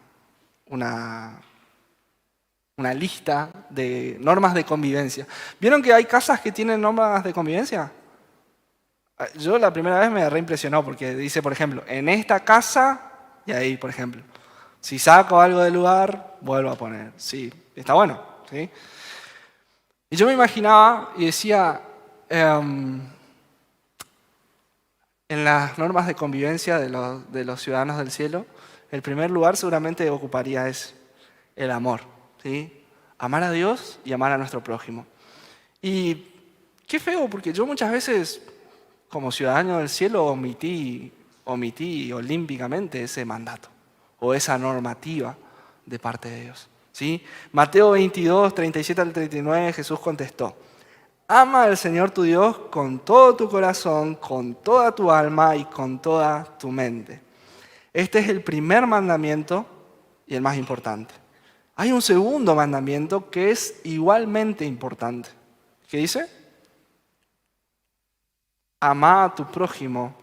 lista de normas de convivencia. ¿Vieron que hay casas que tienen normas de convivencia? Yo la primera vez me reimpresionó porque dice, por ejemplo, en esta casa, y ahí, por ejemplo, si saco algo del lugar, vuelvo a poner. Sí, está bueno, ¿sí? Y yo me imaginaba y decía, en las normas de convivencia de los ciudadanos del cielo, el primer lugar seguramente ocuparía el amor, ¿sí? Amar a Dios y amar a nuestro prójimo. Y qué feo, porque yo muchas veces, como ciudadano del cielo, omití olímpicamente ese mandato o esa normativa de parte de Dios. ¿Sí? Mateo 22, 37 al 39, Jesús contestó: ama al Señor tu Dios con todo tu corazón, con toda tu alma y con toda tu mente. Este es el primer mandamiento y el más importante. Hay un segundo mandamiento que es igualmente importante. ¿Qué dice? Ama a tu prójimo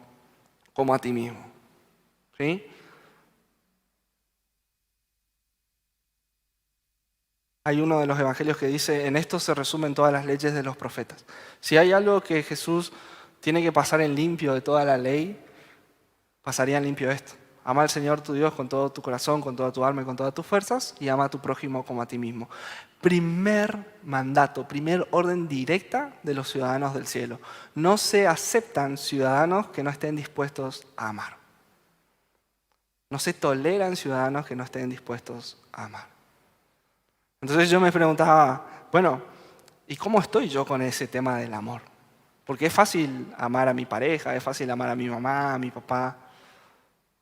como a ti mismo. ¿Sí? Hay uno de los evangelios que dice, en esto se resumen todas las leyes de los profetas. Si hay algo que Jesús tiene que pasar en limpio de toda la ley, pasaría en limpio esto. Ama al Señor tu Dios con todo tu corazón, con toda tu alma y con todas tus fuerzas, y ama a tu prójimo como a ti mismo. Primer mandato, primer orden directa de los ciudadanos del cielo. No se aceptan ciudadanos que no estén dispuestos a amar. No se toleran ciudadanos que no estén dispuestos a amar. Entonces yo me preguntaba, ¿y cómo estoy yo con ese tema del amor? Porque es fácil amar a mi pareja, es fácil amar a mi mamá, a mi papá,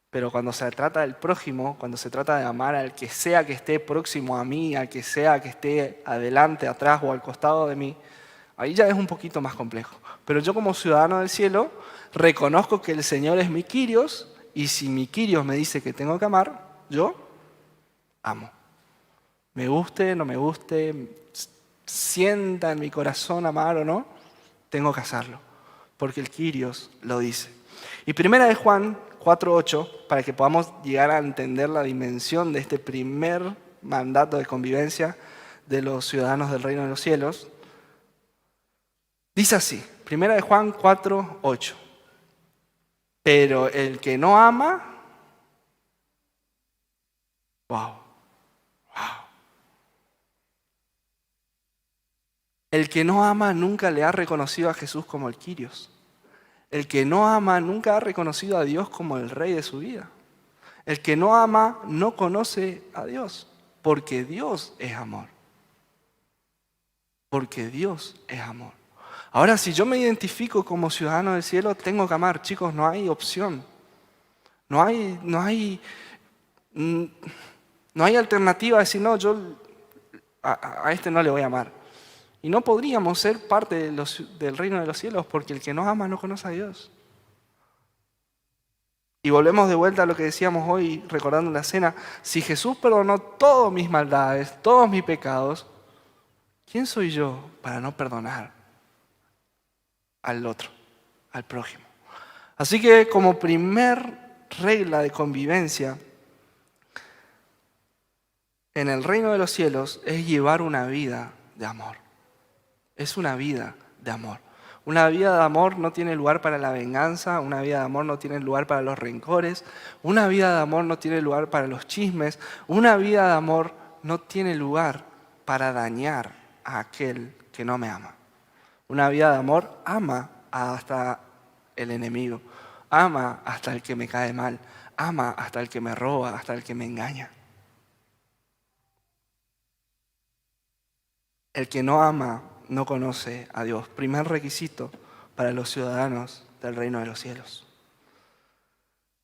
pero cuando se trata del prójimo, cuando se trata de amar al que sea que esté próximo a mí, al que sea que esté adelante, atrás o al costado de mí, ahí ya es un poquito más complejo. Pero yo como ciudadano del cielo reconozco que el Señor es mi Kyrios y si mi Kyrios me dice que tengo que amar, yo amo. Me guste, no me guste, sienta en mi corazón amar o no, tengo que hacerlo, porque el Kyrios lo dice. Y primera de Juan 4:8, para que podamos llegar a entender la dimensión de este primer mandato de convivencia, de los ciudadanos del reino de los cielos. Dice así, 1 Juan 4, 8. Pero el que no ama, wow. El que no ama nunca le ha reconocido a Jesús como el Kyrios. El que no ama nunca ha reconocido a Dios como el Rey de su vida. El que no ama no conoce a Dios, porque Dios es amor. Porque Dios es amor. Ahora, si yo me identifico como ciudadano del cielo, tengo que amar. Chicos, no hay opción. No hay alternativa a decir, no, yo a este no le voy a amar. Y no podríamos ser parte del reino de los cielos porque el que no ama no conoce a Dios. Y volvemos de vuelta a lo que decíamos hoy, recordando la cena. Si Jesús perdonó todas mis maldades, todos mis pecados, ¿quién soy yo para no perdonar al otro, al prójimo? Así que como primer regla de convivencia en el reino de los cielos es llevar una vida de amor. Es una vida de amor. Una vida de amor no tiene lugar para la venganza, una vida de amor no tiene lugar para los rencores, una vida de amor no tiene lugar para los chismes, una vida de amor no tiene lugar para dañar a aquel que no me ama. Una vida de amor ama hasta el enemigo, ama hasta el que me cae mal, ama hasta el que me roba, hasta el que me engaña. El que no ama no conoce a Dios. Primer requisito para los ciudadanos del reino de los cielos.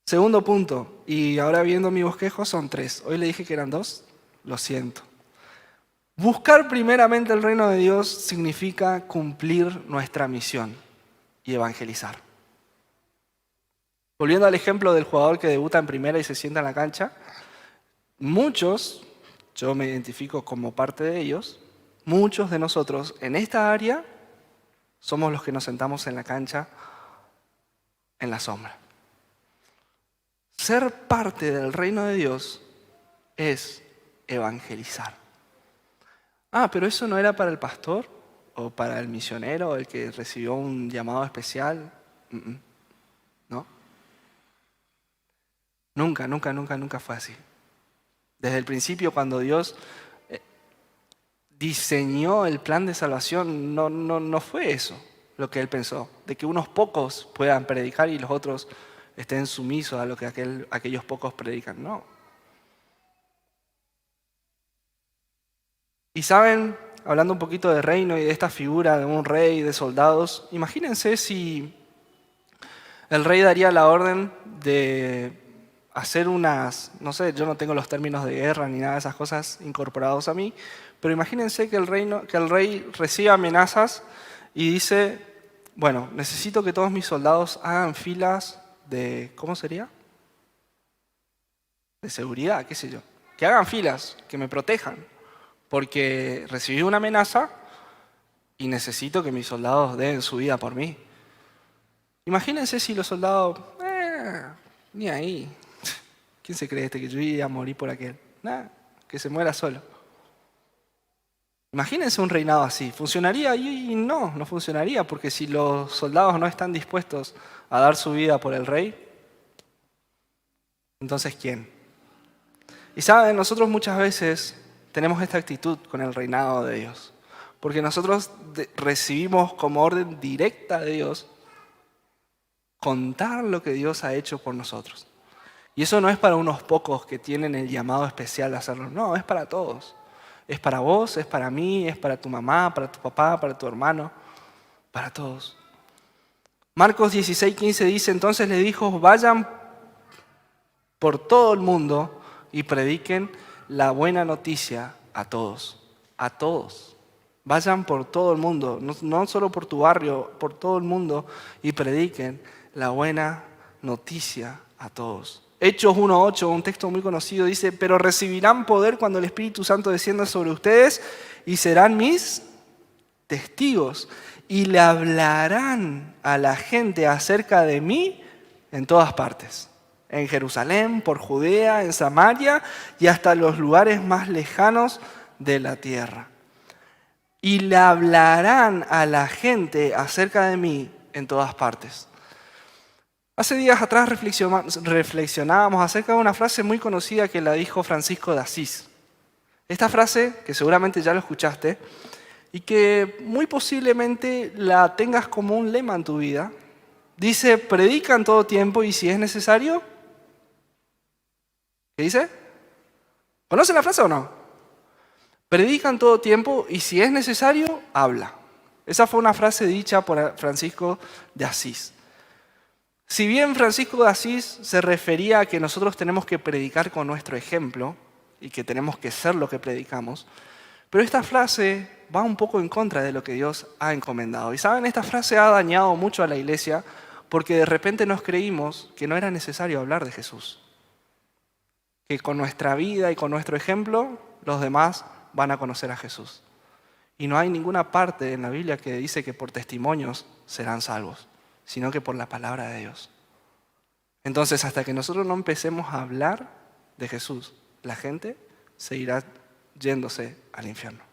Segundo punto, y ahora viendo mi bosquejo son 3. Hoy le dije que eran 2, lo siento. Buscar primeramente el reino de Dios significa cumplir nuestra misión y evangelizar. Volviendo al ejemplo del jugador que debuta en primera y se sienta en la cancha, muchos, yo me identifico como parte de ellos, muchos de nosotros en esta área somos los que nos sentamos en la cancha en la sombra. Ser parte del reino de Dios es evangelizar. Pero eso no era para el pastor o para el misionero, el que recibió un llamado especial. No. Nunca fue así. Desde el principio, cuando Dios diseñó el plan de salvación, no fue eso lo que Él pensó, de que unos pocos puedan predicar y los otros estén sumisos a lo que aquellos pocos predican. No. Y saben, hablando un poquito de reino y de esta figura de un rey, de soldados, imagínense si el rey daría la orden de hacer unas, no sé, yo no tengo los términos de guerra ni nada de esas cosas incorporados a mí, pero imagínense que el rey recibe amenazas y dice, bueno, necesito que todos mis soldados hagan filas de, ¿cómo sería? De seguridad, qué sé yo. Que hagan filas, que me protejan, porque recibí una amenaza y necesito que mis soldados den su vida por mí. Imagínense si los soldados, ni ahí. ¿Quién se cree que yo iba a morir por aquel? Nada, que se muera solo. Imagínense un reinado así. ¿Funcionaría? Y no funcionaría, porque si los soldados no están dispuestos a dar su vida por el rey, entonces ¿quién? Y saben, nosotros muchas veces tenemos esta actitud con el reinado de Dios, porque nosotros recibimos como orden directa de Dios contar lo que Dios ha hecho por nosotros. Y eso no es para unos pocos que tienen el llamado especial de hacerlo, no, es para todos. Es para vos, es para mí, es para tu mamá, para tu papá, para tu hermano, para todos. Marcos 16:15 dice, entonces le dijo, vayan por todo el mundo y prediquen la buena noticia a todos. A todos. Vayan por todo el mundo, no solo por tu barrio, por todo el mundo y prediquen la buena noticia a todos. Hechos 1:8, un texto muy conocido, dice, pero recibirán poder cuando el Espíritu Santo descienda sobre ustedes y serán mis testigos y le hablarán a la gente acerca de mí en todas partes, en Jerusalén, por Judea, en Samaria y hasta los lugares más lejanos de la tierra. y le hablarán a la gente acerca de mí en todas partes. Hace días atrás reflexionábamos acerca de una frase muy conocida que la dijo Francisco de Asís. Esta frase, que seguramente ya lo escuchaste, y que muy posiblemente la tengas como un lema en tu vida, dice: predica en todo tiempo y si es necesario, ¿qué dice? ¿Conocen la frase o no? Predica en todo tiempo y si es necesario, habla. Esa fue una frase dicha por Francisco de Asís. Si bien Francisco de Asís se refería a que nosotros tenemos que predicar con nuestro ejemplo y que tenemos que ser lo que predicamos, pero esta frase va un poco en contra de lo que Dios ha encomendado. Y saben, esta frase ha dañado mucho a la iglesia porque de repente nos creímos que no era necesario hablar de Jesús. Que con nuestra vida y con nuestro ejemplo los demás van a conocer a Jesús. Y no hay ninguna parte en la Biblia que dice que por testimonios serán salvos, sino que por la palabra de Dios. Entonces, hasta que nosotros no empecemos a hablar de Jesús, la gente seguirá yéndose al infierno.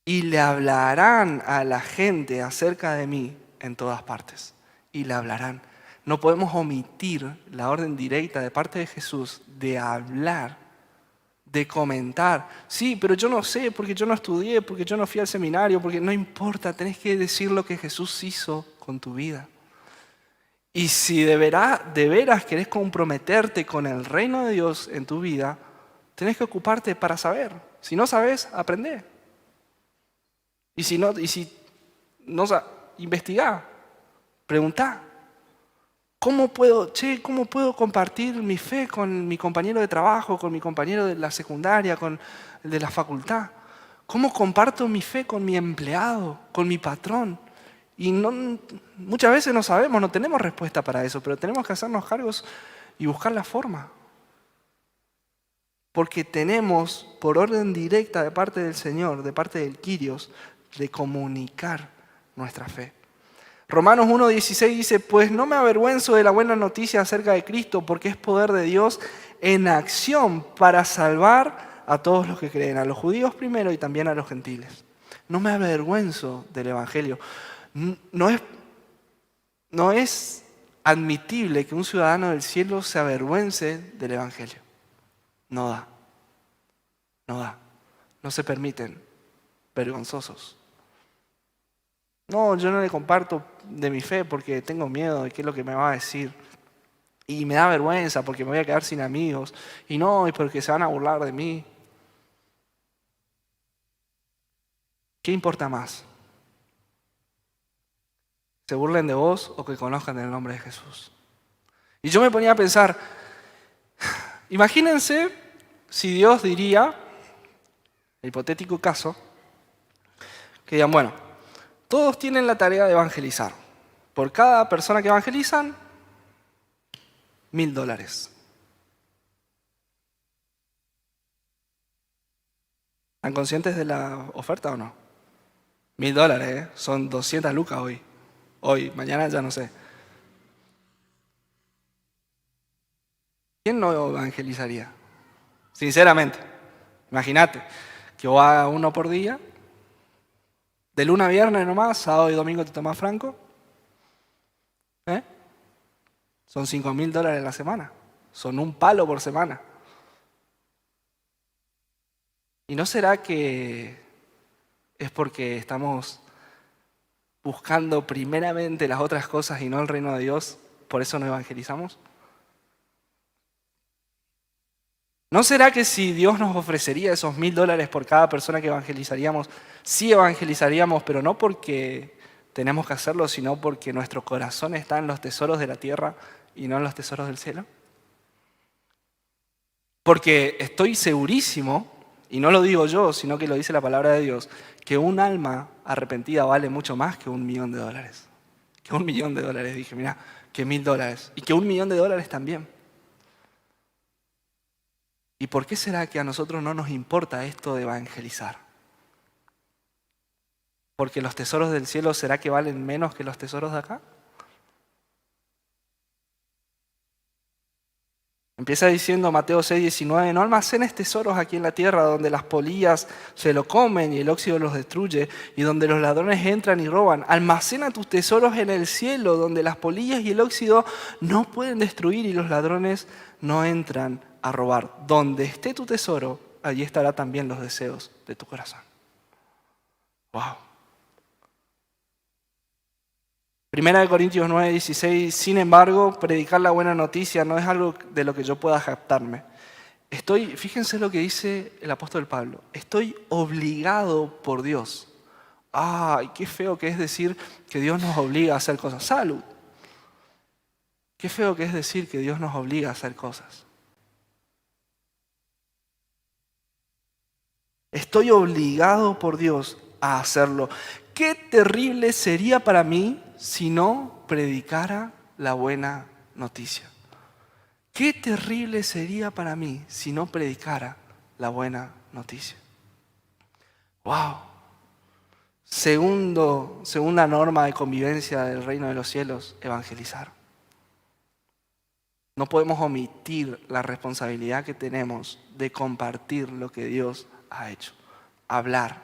Y le hablarán a la gente acerca de mí en todas partes. Y le hablarán. No podemos omitir la orden directa de parte de Jesús de hablar, de comentar. Sí, pero yo no sé, porque yo no estudié, porque yo no fui al seminario, porque no importa, tenés que decir lo que Jesús hizo con tu vida. Y si de veras querés comprometerte con el reino de Dios en tu vida, tenés que ocuparte para saber. Si no sabes, aprende. Y si no, investigá, preguntá. ¿Cómo puedo compartir mi fe con mi compañero de trabajo, con mi compañero de la secundaria, con el de la facultad? ¿Cómo comparto mi fe con mi empleado, con mi patrón? Y muchas veces no sabemos, no tenemos respuesta para eso, pero tenemos que hacernos cargos y buscar la forma. Porque tenemos, por orden directa de parte del Señor, de parte del Kyrios, de comunicar nuestra fe. Romanos 1:16 dice: pues no me avergüenzo de la buena noticia acerca de Cristo, porque es poder de Dios en acción para salvar a todos los que creen, a los judíos primero y también a los gentiles. No me avergüenzo del Evangelio. No es admitible que un ciudadano del cielo se avergüence del Evangelio. No da. No se permiten vergonzosos. No, yo no le comparto de mi fe porque tengo miedo de qué es lo que me va a decir. Y me da vergüenza porque me voy a quedar sin amigos. Y no, es porque se van a burlar de mí. ¿Qué importa más? ¿Se burlen de vos o que conozcan el nombre de Jesús? Y yo me ponía a pensar, imagínense si Dios diría, el hipotético caso, que digan, bueno, todos tienen la tarea de evangelizar. Por cada persona que evangelizan, $1,000. ¿Están conscientes de la oferta o no? $1,000, son 200 lucas hoy. Hoy, mañana ya no sé. ¿Quién no evangelizaría? Sinceramente, imagínate que vos hagas uno por día, de lunes a viernes nomás, sábado y domingo te tomás franco. Son $5,000 a la semana. Son un palo por semana. ¿Y no será que es porque estamos buscando primeramente las otras cosas y no el reino de Dios? ¿Por eso no evangelizamos? ¿No será que si Dios nos ofrecería esos $1,000 por cada persona que evangelizaríamos, sí evangelizaríamos, pero no porque tenemos que hacerlo, sino porque nuestro corazón está en los tesoros de la tierra y no en los tesoros del cielo? Porque estoy segurísimo, y no lo digo yo, sino que lo dice la palabra de Dios, que un alma arrepentida vale mucho más que $1,000,000. Que $1,000,000, dije, mira, que $1,000. Y que $1,000,000 también. ¿Y por qué será que a nosotros no nos importa esto de evangelizar? ¿Porque los tesoros del cielo será que valen menos que los tesoros de acá? Empieza diciendo Mateo 6:19, no almacenes tesoros aquí en la tierra donde las polillas se lo comen y el óxido los destruye y donde los ladrones entran y roban. Almacena tus tesoros en el cielo donde las polillas y el óxido no pueden destruir y los ladrones no entran a robar. Donde esté tu tesoro, allí estará también los deseos de tu corazón. Wow. Primera de Corintios 9:16, sin embargo, predicar la buena noticia no es algo de lo que yo pueda jactarme. Fíjense lo que dice el apóstol Pablo, estoy obligado por Dios. Ay, qué feo que es decir que Dios nos obliga a hacer cosas. Salud. Qué feo que es decir que Dios nos obliga a hacer cosas. Estoy obligado por Dios a hacerlo. Qué terrible sería para mí si no predicara la buena noticia. Qué terrible sería para mí si no predicara la buena noticia. Wow. Segunda norma de convivencia del reino de los cielos, evangelizar. No podemos omitir la responsabilidad que tenemos de compartir lo que Dios ha hecho. Hablar.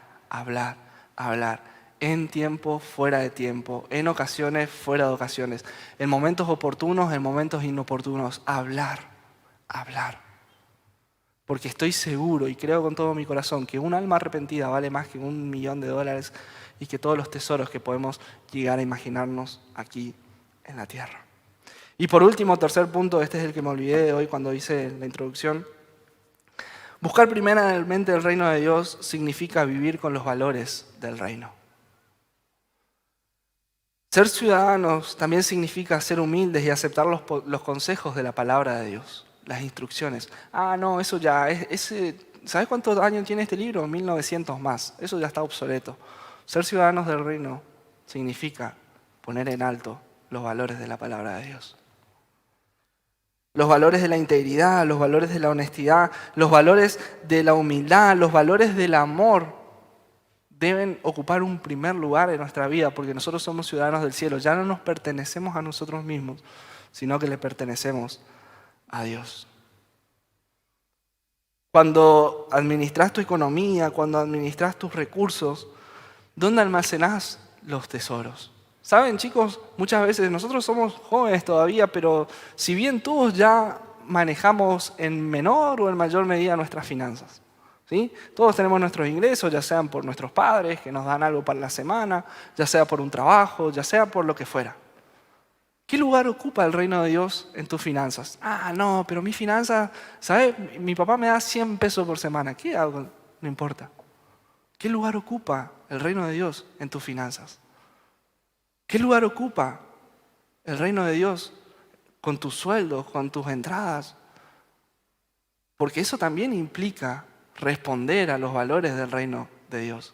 En tiempo, fuera de tiempo, en ocasiones, fuera de ocasiones, en momentos oportunos, en momentos inoportunos. Hablar. Porque estoy seguro y creo con todo mi corazón que un alma arrepentida vale más que $1.000.000 y que todos los tesoros que podemos llegar a imaginarnos aquí en la tierra. Y por último, tercer punto, este es el que me olvidé de hoy cuando hice la introducción. Buscar primeramente el reino de Dios significa vivir con los valores del reino. Ser ciudadanos también significa ser humildes y aceptar los consejos de la palabra de Dios, las instrucciones. No, eso ya, ¿sabes cuántos años tiene este libro? 1900 más, eso ya está obsoleto. Ser ciudadanos del reino significa poner en alto los valores de la palabra de Dios. Los valores de la integridad, los valores de la honestidad, los valores de la humildad, los valores del amor deben ocupar un primer lugar en nuestra vida porque nosotros somos ciudadanos del cielo. Ya no nos pertenecemos a nosotros mismos, sino que le pertenecemos a Dios. Cuando administras tu economía, cuando administras tus recursos, ¿dónde almacenás los tesoros? Saben, chicos, muchas veces nosotros somos jóvenes todavía, pero si bien todos ya manejamos en menor o en mayor medida nuestras finanzas, ¿sí? Todos tenemos nuestros ingresos, ya sean por nuestros padres que nos dan algo para la semana, ya sea por un trabajo, ya sea por lo que fuera. ¿Qué lugar ocupa el reino de Dios en tus finanzas? No, pero mi finanza, ¿sabes? Mi papá me da 100 pesos por semana. ¿Qué hago? No importa. ¿Qué lugar ocupa el reino de Dios en tus finanzas? ¿Qué lugar ocupa el reino de Dios con tus sueldos, con tus entradas? Porque eso también implica responder a los valores del reino de Dios.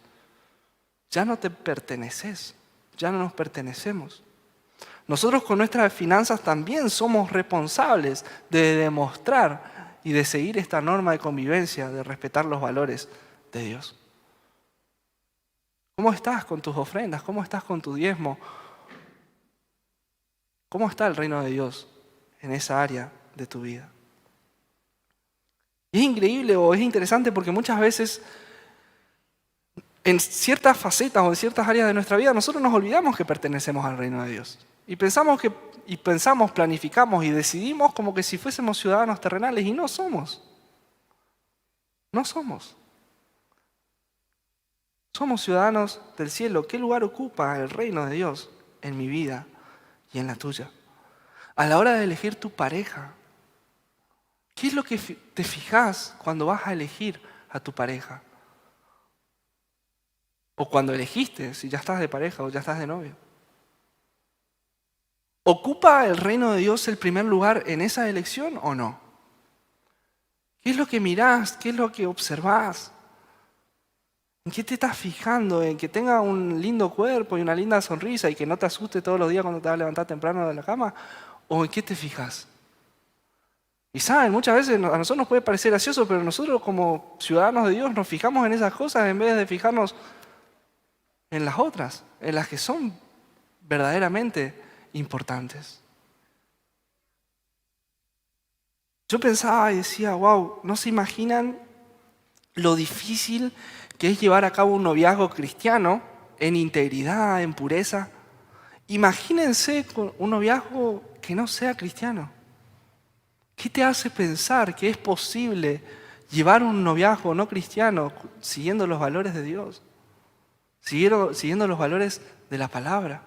Ya no te perteneces, ya no nos pertenecemos. Nosotros con nuestras finanzas también somos responsables de demostrar y de seguir esta norma de convivencia, de respetar los valores de Dios. ¿Cómo estás con tus ofrendas? ¿Cómo estás con tu diezmo? ¿Cómo está el reino de Dios en esa área de tu vida? Y es increíble o es interesante porque muchas veces en ciertas facetas o en ciertas áreas de nuestra vida nosotros nos olvidamos que pertenecemos al reino de Dios. Y pensamos, planificamos y decidimos como que si fuésemos ciudadanos terrenales y no somos. No somos. Somos ciudadanos del cielo. ¿Qué lugar ocupa el reino de Dios en mi vida y en la tuya? A la hora de elegir tu pareja, ¿qué es lo que te fijas cuando vas a elegir a tu pareja? O cuando elegiste, si ya estás de pareja o ya estás de novio. ¿Ocupa el reino de Dios el primer lugar en esa elección o no? ¿Qué es lo que mirás? ¿Qué es lo que observás? ¿En qué te estás fijando? ¿En que tenga un lindo cuerpo y una linda sonrisa y que no te asuste todos los días cuando te vas a levantar temprano de la cama? ¿O en qué te fijas? Y saben, muchas veces a nosotros nos puede parecer gracioso, pero nosotros como ciudadanos de Dios nos fijamos en esas cosas en vez de fijarnos en las otras, en las que son verdaderamente importantes. Yo pensaba y decía, wow, ¿no se imaginan lo difícil que es llevar a cabo un noviazgo cristiano en integridad, en pureza? Imagínense con un noviazgo que no sea cristiano. ¿Qué te hace pensar que es posible llevar un noviazgo no cristiano siguiendo los valores de Dios? Siguiendo los valores de la palabra.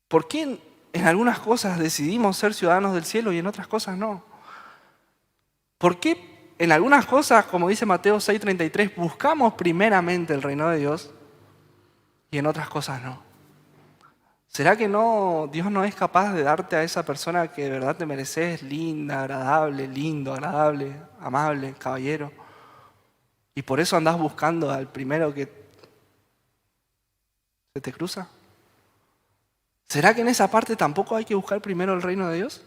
¿Por qué en algunas cosas decidimos ser ciudadanos del cielo y en otras cosas no? ¿Por qué en algunas cosas, como dice Mateo 6:33, buscamos primeramente el reino de Dios y en otras cosas no? ¿Será que Dios no es capaz de darte a esa persona que de verdad te mereces, linda, agradable, lindo, agradable, amable, caballero? Y por eso andás buscando al primero que se te cruza. ¿Será que en esa parte tampoco hay que buscar primero el reino de Dios?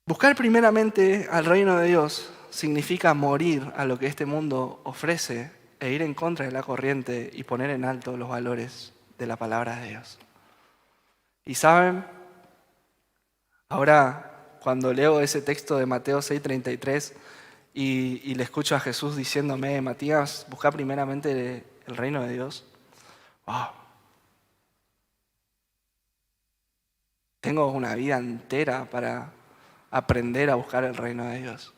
Buscar primeramente al reino de Dios significa morir a lo que este mundo ofrece e ir en contra de la corriente y poner en alto los valores de la palabra de Dios. Y saben, ahora cuando leo ese texto de Mateo 6:33 y le escucho a Jesús diciéndome, Matías, busca primeramente el reino de Dios. Wow. Tengo una vida entera para aprender a buscar el reino de Dios.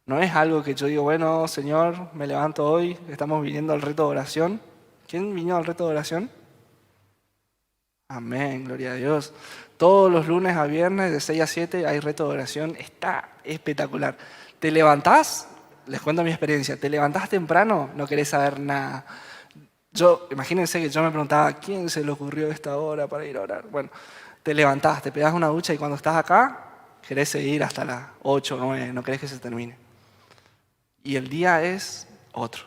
No es algo que yo digo, bueno, Señor, me levanto hoy, estamos viniendo al reto de oración. ¿Quién vino al reto de oración? Amén, gloria a Dios. Todos los lunes a viernes de 6 a 7 hay reto de oración, está espectacular. ¿Te levantás? Les cuento mi experiencia. ¿Te levantás temprano? No querés saber nada. Imagínense que yo me preguntaba, ¿quién se le ocurrió esta hora para ir a orar? Bueno, te levantás, te pegás una ducha y cuando estás acá, querés seguir hasta las 8 o 9, no querés que se termine. Y el día es otro.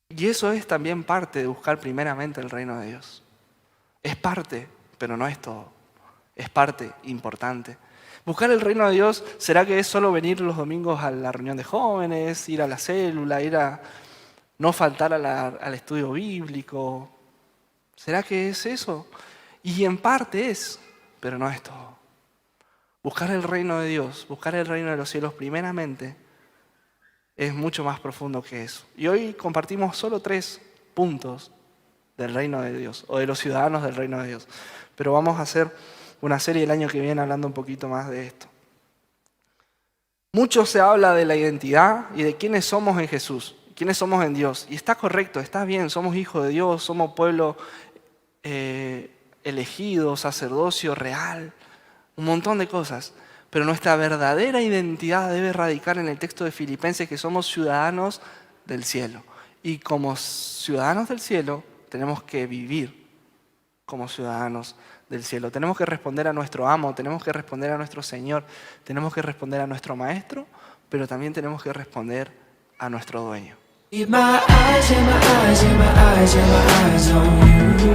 Y eso es también parte de buscar primeramente el reino de Dios. Es parte, pero no es todo. Es parte importante. Buscar el reino de Dios, ¿será que es solo venir los domingos a la reunión de jóvenes, ir a la célula, ir a no faltar al estudio bíblico? ¿Será que es eso? Y en parte es, pero no es todo. Buscar el reino de Dios, buscar el reino de los cielos primeramente, es mucho más profundo que eso. Y hoy compartimos solo 3 puntos del reino de Dios, o de los ciudadanos del reino de Dios. Pero vamos a hacer una serie el año que viene hablando un poquito más de esto. Mucho se habla de la identidad y de quiénes somos en Jesús, quiénes somos en Dios. Y está correcto, está bien, somos hijos de Dios, somos pueblo elegido, sacerdocio real, un montón de cosas. Pero nuestra verdadera identidad debe radicar en el texto de Filipenses, que somos ciudadanos del cielo. Y como ciudadanos del cielo tenemos que vivir como ciudadanos del cielo. Tenemos que responder a nuestro amo, tenemos que responder a nuestro Señor, tenemos que responder a nuestro Maestro, pero también tenemos que responder a nuestro dueño. Keep my eyes, yeah, my eyes, yeah, my eyes, yeah, my eyes on you.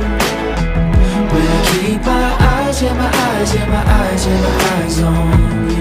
Will keep my eyes, yeah, my eyes, yeah, my eyes, yeah, my eyes on you.